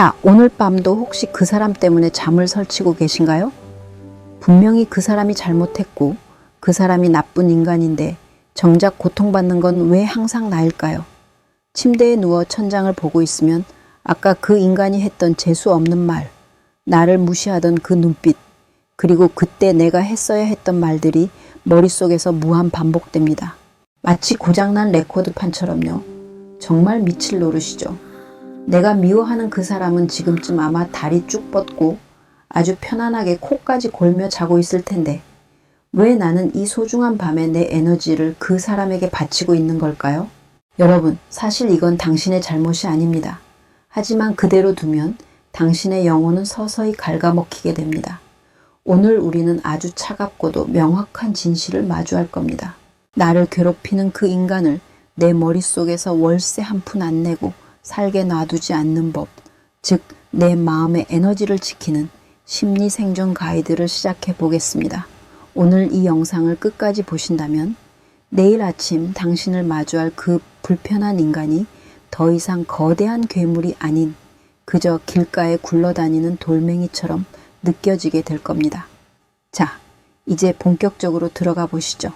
자, 오늘 밤도 혹시 그 사람 때문에 잠을 설치고 계신가요? 분명히 그 사람이 잘못했고 그 사람이 나쁜 인간인데 정작 고통받는 건 왜 항상 나일까요? 침대에 누워 천장을 보고 있으면 아까 그 인간이 했던 재수 없는 말, 나를 무시하던 그 눈빛, 그리고 그때 내가 했어야 했던 말들이 머릿속에서 무한 반복됩니다. 마치 고장난 레코드판처럼요. 정말 미칠 노릇이죠. 내가 미워하는 그 사람은 지금쯤 아마 다리 쭉 뻗고 아주 편안하게 코까지 골며 자고 있을 텐데 왜 나는 이 소중한 밤에 내 에너지를 그 사람에게 바치고 있는 걸까요? 여러분, 사실 이건 당신의 잘못이 아닙니다. 하지만 그대로 두면 당신의 영혼은 서서히 갉아먹히게 됩니다. 오늘 우리는 아주 차갑고도 명확한 진실을 마주할 겁니다. 나를 괴롭히는 그 인간을 내 머릿속에서 월세 한 푼 안 내고 살게 놔두지 않는 법, 즉 내 마음의 에너지를 지키는 심리 생존 가이드를 시작해 보겠습니다. 오늘 이 영상을 끝까지 보신다면 내일 아침 당신을 마주할 그 불편한 인간이 더 이상 거대한 괴물이 아닌 그저 길가에 굴러다니는 돌멩이처럼 느껴지게 될 겁니다. 자, 이제 본격적으로 들어가 보시죠.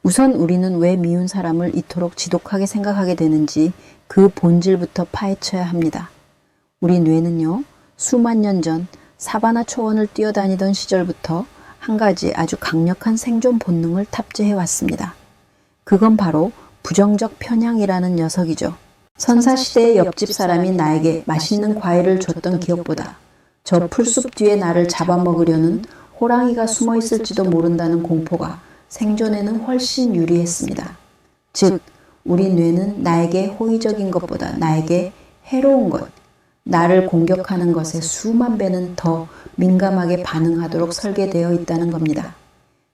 우선 우리는 왜 미운 사람을 이토록 지독하게 생각하게 되는지 그 본질부터 파헤쳐야 합니다. 우리 뇌는요, 수만 년 전 사바나 초원을 뛰어다니던 시절부터 한 가지 아주 강력한 생존 본능을 탑재해 왔습니다. 그건 바로 부정적 편향이라는 녀석이죠. 선사시대의 옆집 사람이 나에게 맛있는 과일을 줬던 기억보다 저 풀숲 뒤에 나를 잡아먹으려는 호랑이가 숨어 있을지도 모른다는 공포가 생존에는 훨씬 유리했습니다. 즉, 우리 뇌는 나에게 호의적인 것보다 나에게 해로운 것, 나를 공격하는 것에 수만 배는 더 민감하게 반응하도록 설계되어 있다는 겁니다.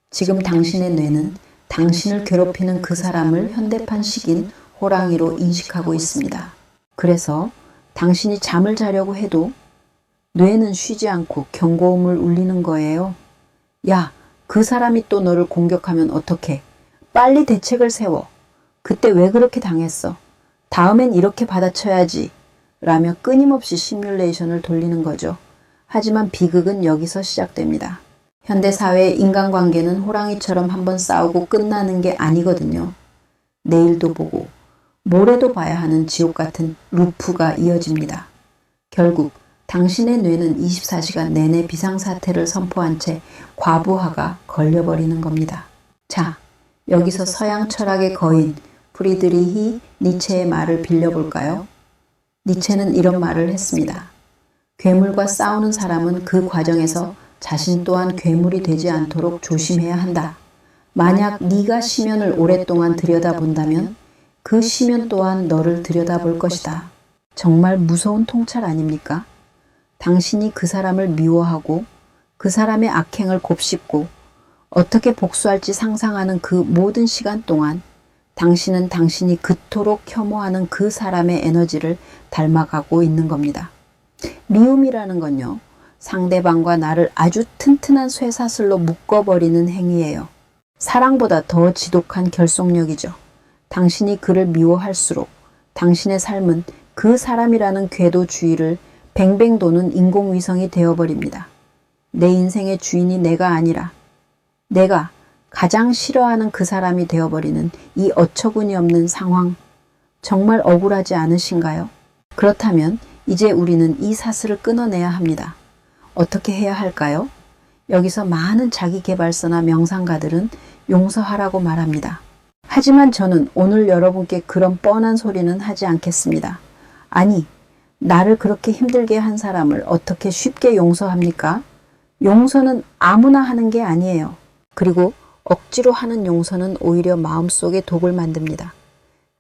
지금 당신의 뇌는 당신을 괴롭히는 그 사람을 현대판식인 호랑이로 인식하고 있습니다. 그래서 당신이 잠을 자려고 해도 뇌는 쉬지 않고 경고음을 울리는 거예요. 야, 그 사람이 또 너를 공격하면 어떡해? 빨리 대책을 세워. 그때 왜 그렇게 당했어? 다음엔 이렇게 받아쳐야지. 라며 끊임없이 시뮬레이션을 돌리는 거죠. 하지만 비극은 여기서 시작됩니다. 현대사회의 인간관계는 호랑이처럼 한번 싸우고 끝나는 게 아니거든요. 내일도 보고 모레도 봐야 하는 지옥 같은 루프가 이어집니다. 결국 당신의 뇌는 24시간 내내 비상사태를 선포한 채 과부하가 걸려버리는 겁니다. 자, 여기서 서양 철학의 거인 프리드리히 니체의 말을 빌려볼까요? 니체는 이런 말을 했습니다. 괴물과 싸우는 사람은 그 과정에서 자신 또한 괴물이 되지 않도록 조심해야 한다. 만약 네가 시면을 오랫동안 들여다본다면 그 시면 또한 너를 들여다볼 것이다. 정말 무서운 통찰 아닙니까? 당신이 그 사람을 미워하고 그 사람의 악행을 곱씹고 어떻게 복수할지 상상하는 그 모든 시간 동안 당신은 당신이 그토록 혐오하는 그 사람의 에너지를 닮아가고 있는 겁니다. 미움이라는 건요, 상대방과 나를 아주 튼튼한 쇠사슬로 묶어버리는 행위예요. 사랑보다 더 지독한 결속력이죠. 당신이 그를 미워할수록 당신의 삶은 그 사람이라는 궤도 주위를 뱅뱅 도는 인공위성이 되어버립니다. 내 인생의 주인이 내가 아니라 내가 가장 싫어하는 그 사람이 되어버리는 이 어처구니 없는 상황, 정말 억울하지 않으신가요? 그렇다면 이제 우리는 이 사슬을 끊어내야 합니다. 어떻게 해야 할까요? 여기서 많은 자기계발서나 명상가들은 용서하라고 말합니다. 하지만 저는 오늘 여러분께 그런 뻔한 소리는 하지 않겠습니다. 아니, 나를 그렇게 힘들게 한 사람을 어떻게 쉽게 용서합니까? 용서는 아무나 하는 게 아니에요. 그리고 억지로 하는 용서는 오히려 마음속에 독을 만듭니다.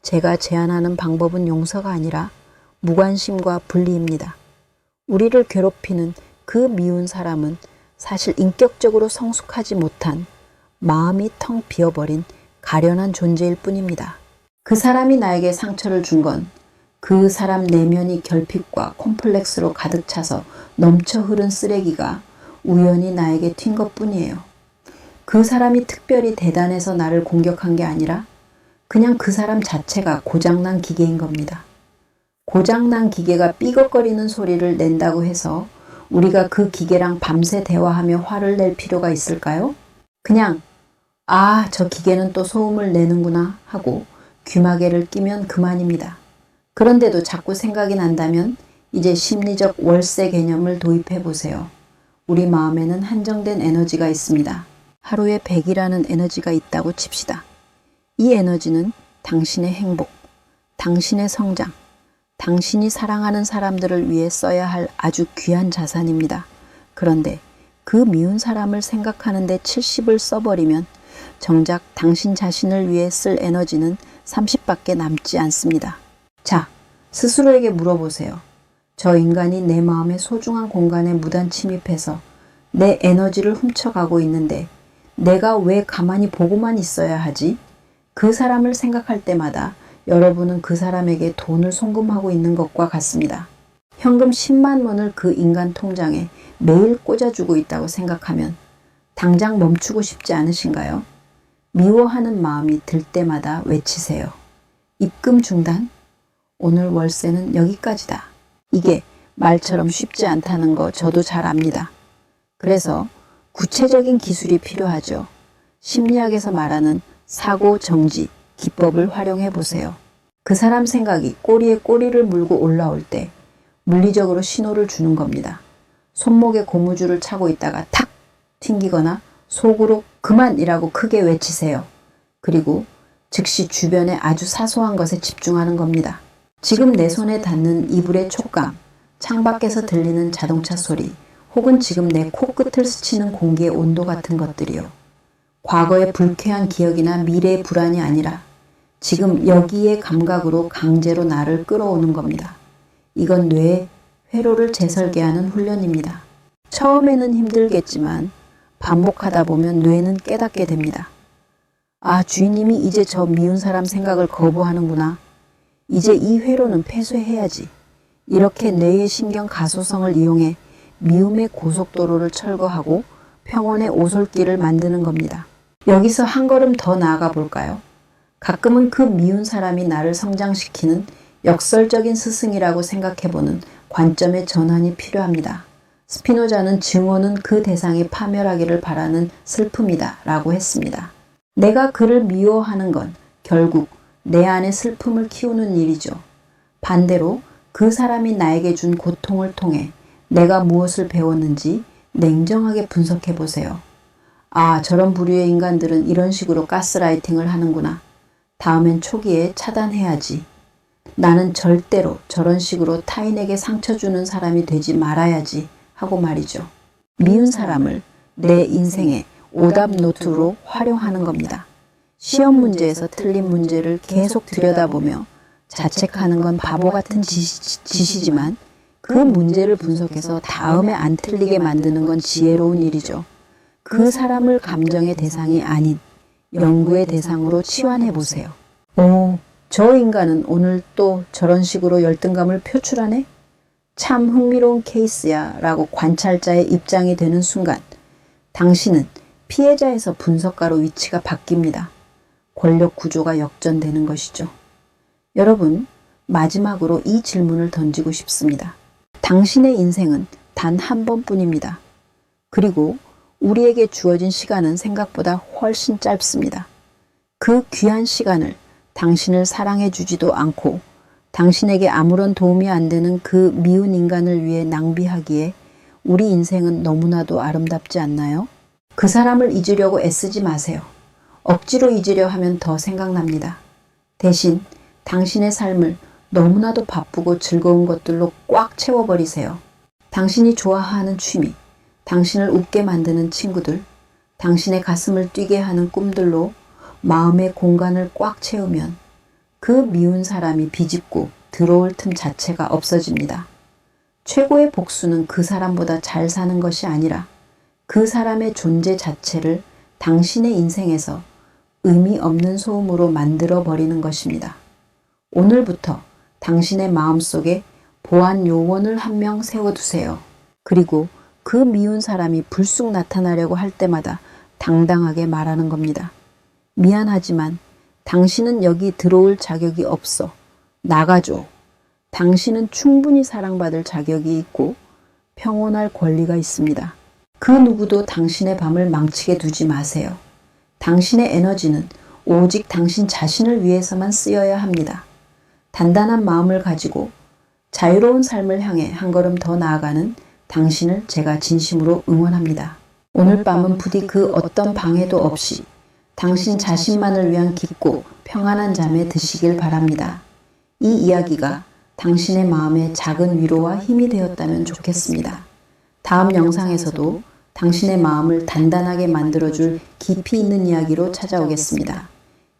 제가 제안하는 방법은 용서가 아니라 무관심과 분리입니다. 우리를 괴롭히는 그 미운 사람은 사실 인격적으로 성숙하지 못한 마음이 텅 비어버린 가련한 존재일 뿐입니다. 그 사람이 나에게 상처를 준 건 그 사람 내면이 결핍과 콤플렉스로 가득 차서 넘쳐 흐른 쓰레기가 우연히 나에게 튄 것뿐이에요. 그 사람이 특별히 대단해서 나를 공격한 게 아니라 그냥 그 사람 자체가 고장난 기계인 겁니다. 고장난 기계가 삐걱거리는 소리를 낸다고 해서 우리가 그 기계랑 밤새 대화하며 화를 낼 필요가 있을까요? 그냥 저 기계는 또 소음을 내는구나 하고 귀마개를 끼면 그만입니다. 그런데도 자꾸 생각이 난다면 이제 심리적 월세 개념을 도입해 보세요. 우리 마음에는 한정된 에너지가 있습니다. 하루에 100이라는 에너지가 있다고 칩시다. 이 에너지는 당신의 행복, 당신의 성장, 당신이 사랑하는 사람들을 위해 써야 할 아주 귀한 자산입니다. 그런데 그 미운 사람을 생각하는데 70을 써버리면 정작 당신 자신을 위해 쓸 에너지는 30밖에 남지 않습니다. 자, 스스로에게 물어보세요. 저 인간이 내 마음의 소중한 공간에 무단 침입해서 내 에너지를 훔쳐가고 있는데 내가 왜 가만히 보고만 있어야 하지? 그 사람을 생각할 때마다 여러분은 그 사람에게 돈을 송금하고 있는 것과 같습니다. 현금 10만 원을 그 인간 통장에 매일 꽂아주고 있다고 생각하면 당장 멈추고 싶지 않으신가요? 미워하는 마음이 들 때마다 외치세요. 입금 중단? 오늘 월세는 여기까지다. 이게 말처럼 쉽지 않다는 거 저도 잘 압니다. 그래서 구체적인 기술이 필요하죠. 심리학에서 말하는 사고 정지 기법을 활용해 보세요. 그 사람 생각이 꼬리에 꼬리를 물고 올라올 때 물리적으로 신호를 주는 겁니다. 손목에 고무줄을 차고 있다가 탁 튕기거나 속으로 그만이라고 크게 외치세요. 그리고 즉시 주변의 아주 사소한 것에 집중하는 겁니다. 지금 내 손에 닿는 이불의 촉감, 창밖에서 들리는 자동차 소리, 혹은 지금 내 코끝을 스치는 공기의 온도 같은 것들이요. 과거의 불쾌한 기억이나 미래의 불안이 아니라 지금 여기의 감각으로 강제로 나를 끌어오는 겁니다. 이건 뇌의 회로를 재설계하는 훈련입니다. 처음에는 힘들겠지만 반복하다 보면 뇌는 깨닫게 됩니다. 주인님이 이제 저 미운 사람 생각을 거부하는구나. 이제 이 회로는 폐쇄해야지. 이렇게 뇌의 신경 가소성을 이용해 미움의 고속도로를 철거하고 평온의 오솔길을 만드는 겁니다. 여기서 한 걸음 더 나아가 볼까요? 가끔은 그 미운 사람이 나를 성장시키는 역설적인 스승이라고 생각해보는 관점의 전환이 필요합니다. 스피노자는 증오는 그 대상이 파멸하기를 바라는 슬픔이다 라고 했습니다. 내가 그를 미워하는 건 결국 내 안의 슬픔을 키우는 일이죠. 반대로 그 사람이 나에게 준 고통을 통해 내가 무엇을 배웠는지 냉정하게 분석해 보세요. 저런 부류의 인간들은 이런 식으로 가스라이팅을 하는구나. 다음엔 초기에 차단해야지. 나는 절대로 저런 식으로 타인에게 상처 주는 사람이 되지 말아야지 하고 말이죠. 미운 사람을 내 인생의 오답 노트로 활용하는 겁니다. 시험 문제에서 틀린 문제를 계속 들여다보며 자책하는 건 바보 같은 짓이지만 그 문제를 분석해서 다음에 안 틀리게 만드는 건 지혜로운 일이죠. 그 사람을 감정의 대상이 아닌 연구의 대상으로 치환해 보세요. 저 인간은 오늘 또 저런 식으로 열등감을 표출하네? 참 흥미로운 케이스야 라고 관찰자의 입장이 되는 순간 당신은 피해자에서 분석가로 위치가 바뀝니다. 권력 구조가 역전되는 것이죠. 여러분, 마지막으로 이 질문을 던지고 싶습니다. 당신의 인생은 단 한 번뿐입니다. 그리고 우리에게 주어진 시간은 생각보다 훨씬 짧습니다. 그 귀한 시간을 당신을 사랑해 주지도 않고 당신에게 아무런 도움이 안 되는 그 미운 인간을 위해 낭비하기에 우리 인생은 너무나도 아름답지 않나요? 그 사람을 잊으려고 애쓰지 마세요. 억지로 잊으려 하면 더 생각납니다. 대신 당신의 삶을 너무나도 바쁘고 즐거운 것들로 꽉 채워버리세요. 당신이 좋아하는 취미, 당신을 웃게 만드는 친구들, 당신의 가슴을 뛰게 하는 꿈들로 마음의 공간을 꽉 채우면 그 미운 사람이 비집고 들어올 틈 자체가 없어집니다. 최고의 복수는 그 사람보다 잘 사는 것이 아니라 그 사람의 존재 자체를 당신의 인생에서 의미 없는 소음으로 만들어 버리는 것입니다. 오늘부터 당신의 마음속에 보안 요원을 한 명 세워두세요. 그리고 그 미운 사람이 불쑥 나타나려고 할 때마다 당당하게 말하는 겁니다. 미안하지만 당신은 여기 들어올 자격이 없어. 나가줘. 당신은 충분히 사랑받을 자격이 있고 평온할 권리가 있습니다. 그 누구도 당신의 밤을 망치게 두지 마세요. 당신의 에너지는 오직 당신 자신을 위해서만 쓰여야 합니다. 단단한 마음을 가지고 자유로운 삶을 향해 한 걸음 더 나아가는 당신을 제가 진심으로 응원합니다. 오늘 밤은 부디 그 어떤 방해도 없이 당신 자신만을 위한 깊고 평안한 잠에 드시길 바랍니다. 이 이야기가 당신의 마음에 작은 위로와 힘이 되었다면 좋겠습니다. 다음 영상에서도 당신의 마음을 단단하게 만들어줄 깊이 있는 이야기로 찾아오겠습니다.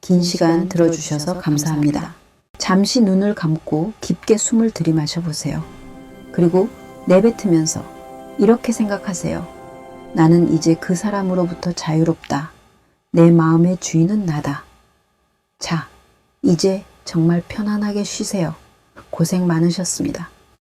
긴 시간 들어주셔서 감사합니다. 잠시 눈을 감고 깊게 숨을 들이마셔 보세요. 그리고 내뱉으면서 이렇게 생각하세요. 나는 이제 그 사람으로부터 자유롭다. 내 마음의 주인은 나다. 자, 이제 정말 편안하게 쉬세요. 고생 많으셨습니다.